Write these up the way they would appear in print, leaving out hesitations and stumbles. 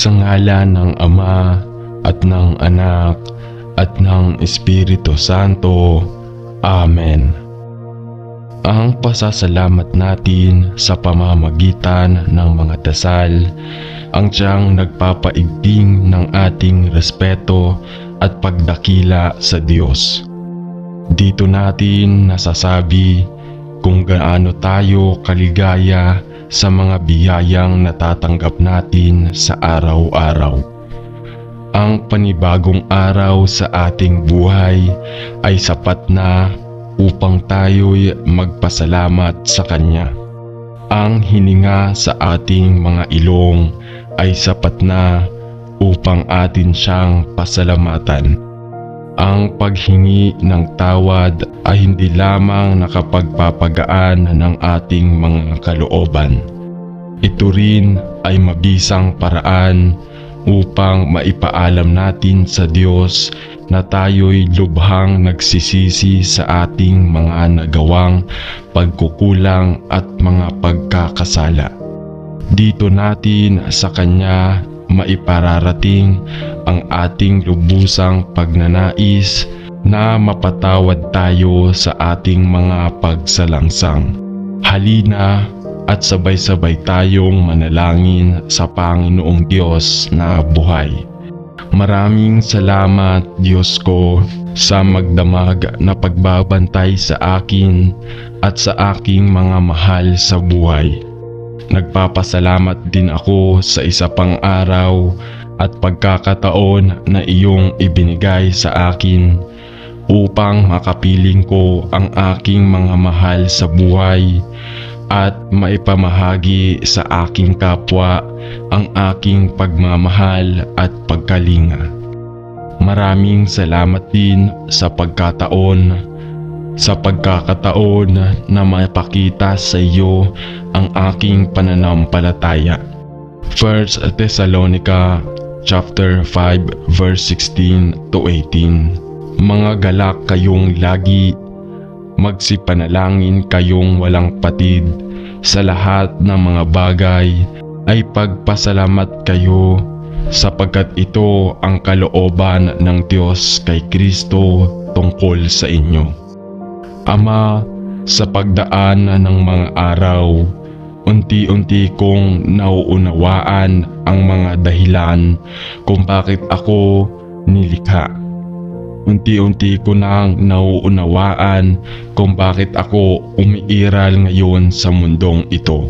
Sa ngalan ng Ama at ng Anak at ng Espiritu Santo. Amen. Ang pasasalamat natin sa pamamagitan ng mga dasal ang siyang nagpapaigting ng ating respeto at pagdakila sa Diyos. Dito natin nasasabi kung gaano tayo kaligaya sa mga biyayang natatanggap natin sa araw-araw. Ang panibagong araw sa ating buhay ay sapat na upang tayo'y magpasalamat sa Kanya. Ang hininga sa ating mga ilong ay sapat na upang atin siyang pasalamatan. Ang paghingi ng tawad ay hindi lamang nakapagpapagaan ng ating mga kalooban. Ito rin ay mabisang paraan upang maipaalam natin sa Diyos na tayo'y lubhang nagsisisi sa ating mga nagawang pagkukulang at mga pagkakasala. Dito natin sa Kanya maipararating ang ating lubusang pagnanais na mapatawad tayo sa ating mga pagsalangsang. Halina at sabay-sabay tayong manalangin sa Panginoong Diyos na buhay. Maraming salamat, Diyos ko, sa magdamag na pagbabantay sa akin at sa aking mga mahal sa buhay. Nagpapasalamat din ako sa isa pang araw at pagkakataon na iyong ibinigay sa akin upang makapiling ko ang aking mga mahal sa buhay at maipamahagi sa aking kapwa ang aking pagmamahal at pagkalinga. Maraming salamat din sa pagkakataon na mapakita sa iyo ang aking pananampalataya. 1 Thessalonica chapter 5 verse 16 to 18. Mga galak kayong lagi, magsipanalangin kayong walang patid, sa lahat ng mga bagay ay pagpasalamat kayo, sapagkat ito ang kalooban ng Diyos kay Kristo tungkol sa inyo. Ama, sa pagdaan ng mga araw, unti-unti kong nauunawaan ang mga dahilan kung bakit ako nilikha. Unti-unti ko nang nauunawaan kung bakit ako umiiral ngayon sa mundong ito.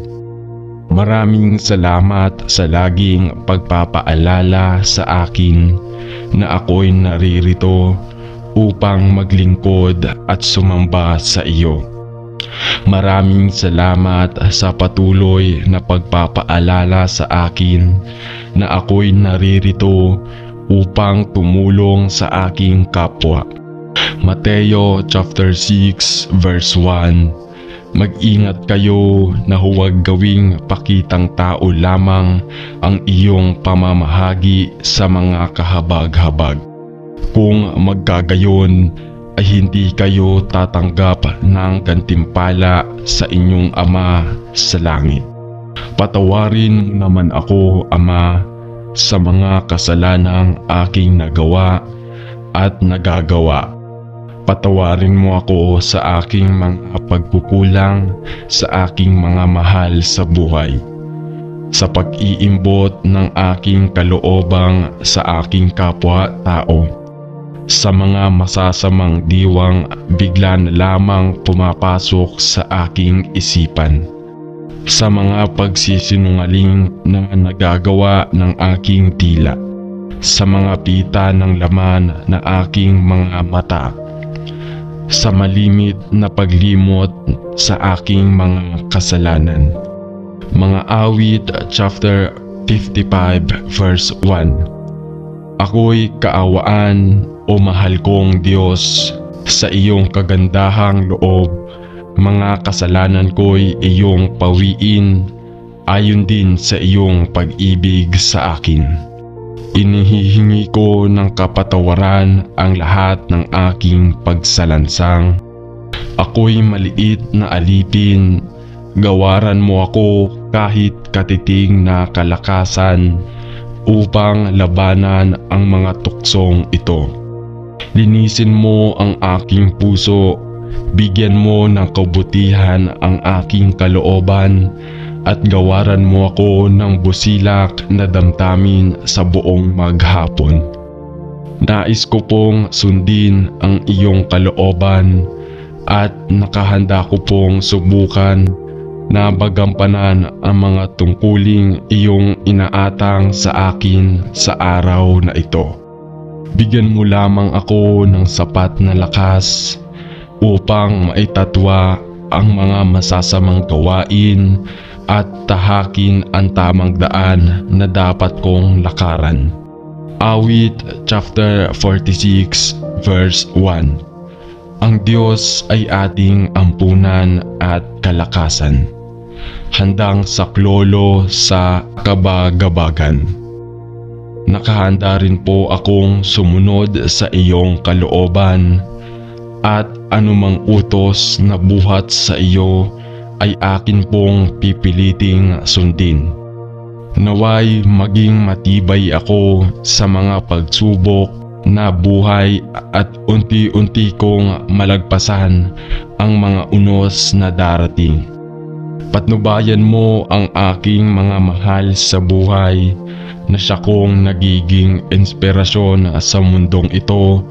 Maraming salamat sa laging pagpapaalala sa akin na ako'y naririto upang maglingkod at sumamba sa iyo. Maraming salamat sa patuloy na pagpapaalala sa akin na ako'y naririto upang tumulong sa aking kapwa. Mateo chapter 6 verse 1. Mag-ingat kayo na huwag gawing pakitang tao lamang ang iyong pamamahagi sa mga kahabag-habag. Kung magkagayon ay hindi kayo tatanggap ng gantimpala sa inyong Ama sa langit. Patawarin mo naman ako, Ama, sa mga kasalanang aking nagawa at nagagawa. Patawarin mo ako sa aking mga pagkukulang sa aking mga mahal sa buhay, sa pag-iimbot ng aking kaloobang sa aking kapwa-tao, sa mga masasamang diwang bigla na lamang pumapasok sa aking isipan, sa mga pagsisinungaling na nagagawa ng aking dila, sa mga pita ng laman na aking mga mata, sa malimit na paglimot sa aking mga kasalanan. Mga Awit chapter 55 verse 1. Ako'y kaawaan, o mahal kong Diyos, sa iyong kagandahang loob. Mga kasalanan ko'y iyong pawiin, ayon din sa iyong pag-ibig sa akin. Inihihingi ko ng kapatawaran ang lahat ng aking pagsalansang. Ako'y maliit na alipin, gawaran mo ako kahit katiting na kalakasan, upang labanan ang mga tuksong ito. Linisin mo ang aking puso, bigyan mo ng kabutihan ang aking kalooban, at gawaran mo ako ng busilak na damdamin sa buong maghapon. Nais ko pong sundin ang iyong kalooban at nakahanda ko pong subukan na bagampanan ang mga tungkuling iyong inaatang sa akin sa araw na ito. Bigyan mo lamang ako ng sapat na lakas upang maitatwa ang mga masasamang gawain at tahakin ang tamang daan na dapat kong lakaran. Awit chapter 46 verse 1. Ang Diyos ay ating ampunan at kalakasan, handang saklolo sa kabagabagan. Nakahanda rin po akong sumunod sa iyong kalooban, at anumang utos na buhat sa iyo ay akin pong pipiliting sundin. Naway maging matibay ako sa mga pagsubok na buhay at unti-unti kong malagpasan ang mga unos na darating. Patnubayan mo ang aking mga mahal sa buhay na siya kong nagiging inspirasyon sa mundong ito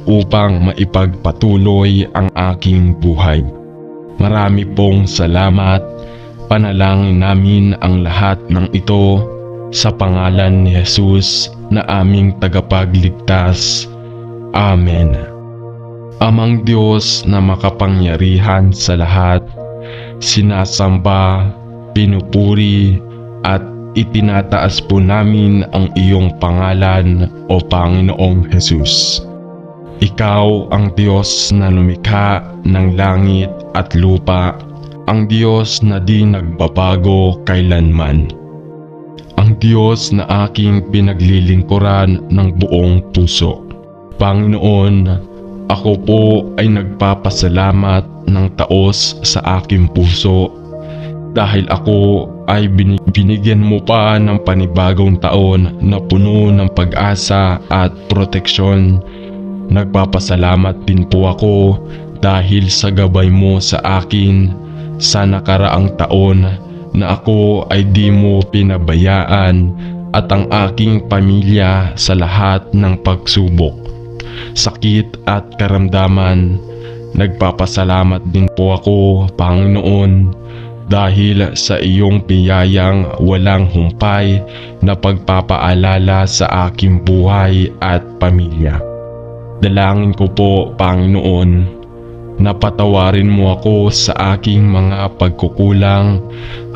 upang maipagpatuloy ang aking buhay. Marami pong salamat. Panalangin namin ang lahat ng ito sa pangalan ni Jesus na aming tagapagligtas. Amen. Amang Diyos na makapangyarihan sa lahat, sinasamba, pinupuri at itinataas po namin ang iyong pangalan, o Panginoong Jesus. Ikaw ang Diyos na lumikha ng langit at lupa, ang Diyos na di nagbabago kailanman. Ang Diyos na aking pinaglilingkuran ng buong puso. Panginoon, ako po ay nagpapasalamat ng taos sa aking puso dahil ako ay binigyan mo pa ng panibagong taon na puno ng pag-asa at proteksyon. Nagpapasalamat din po ako dahil sa gabay mo sa akin sa nakaraang taon na ako ay di mo pinabayaan at ang aking pamilya sa lahat ng pagsubok, sakit at karamdaman. Nagpapasalamat din po ako, Panginoon, dahil sa iyong biyayang walang humpay na pagpapaalala sa aking buhay at pamilya. Dalangin ko po, Panginoon, na patawarin mo ako sa aking mga pagkukulang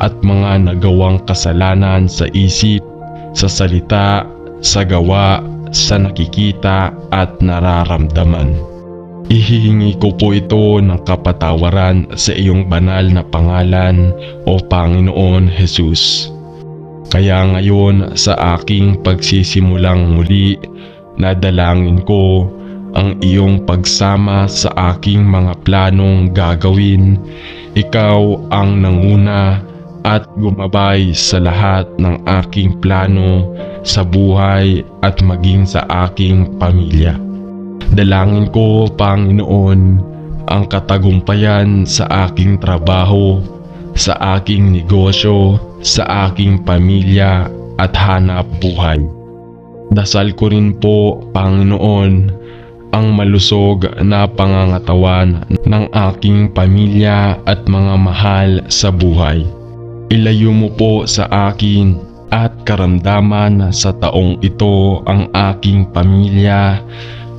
at mga nagawang kasalanan sa isip, sa salita, sa gawa, sa nakikita at nararamdaman. Ihihingi ko po ito ng kapatawaran sa iyong banal na pangalan, o Panginoon Jesus. Kaya ngayon sa aking pagsisimulang muli, nadalangin ko ang iyong pagsama sa aking mga planong gagawin. Ikaw ang nanguna at gumabay sa lahat ng aking plano sa buhay at maging sa aking pamilya. Dalangin ko, Panginoon, ang katagumpayan sa aking trabaho, sa aking negosyo, sa aking pamilya at hanap buhay. Dasal ko rin po, Panginoon, ang malusog na pangangatawan ng aking pamilya at mga mahal sa buhay. Ilayo mo po sa akin at karamdaman sa taong ito ang aking pamilya,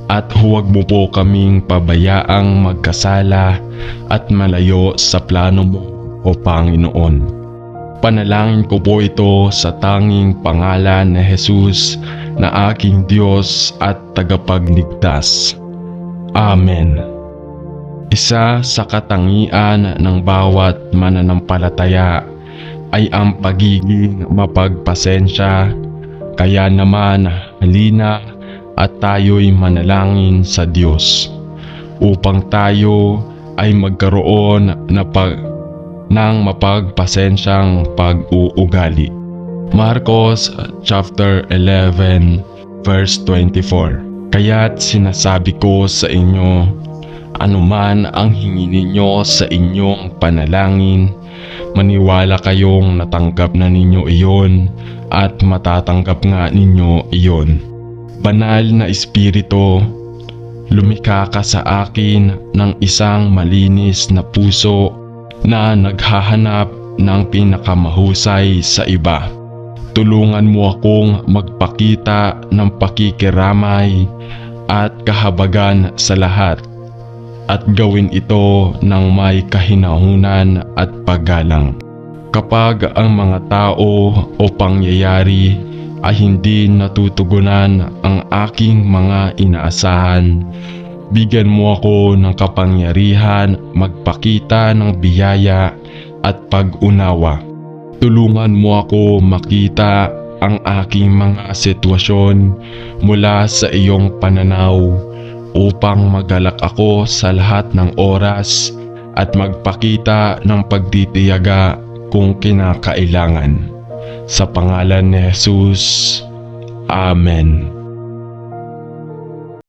at huwag mo po kaming pabayaang magkasala at malayo sa plano mo, o Panginoon. Panalangin ko po ito sa tanging pangalan ni Jesus na aking Diyos at tagapagligtas. Amen. Isa sa katangian ng bawat mananampalataya ay ang pagiging mapagpasensya. Kaya naman halina at tayo'y manalangin sa Diyos upang tayo ay magkaroon ng mapagpasensyang pag-uugali. Marcos chapter 11 verse 24. Kaya't sinasabi ko sa inyo, anuman ang hingin ninyo sa inyong panalangin, maniwala kayong natanggap na ninyo iyon at matatanggap nga ninyo iyon. Banal na Espiritu, lumikha ka sa akin ng isang malinis na puso na naghahanap ng pinakamahusay sa iba. Tulungan mo akong magpakita ng pakikiramay at kahabagan sa lahat at gawin ito ng may kahinahunan at paggalang. Kapag ang mga tao o pangyayari ay hindi natutugunan ang aking mga inaasahan, bigyan mo ako ng kapangyarihan magpakita ng biyaya at pag-unawa. Tulungan mo ako makita ang aking mga sitwasyon mula sa iyong pananaw upang magalak ako sa lahat ng oras at magpakita ng pagtitiyaga kung kinakailangan. Sa pangalan ni Jesus, Amen.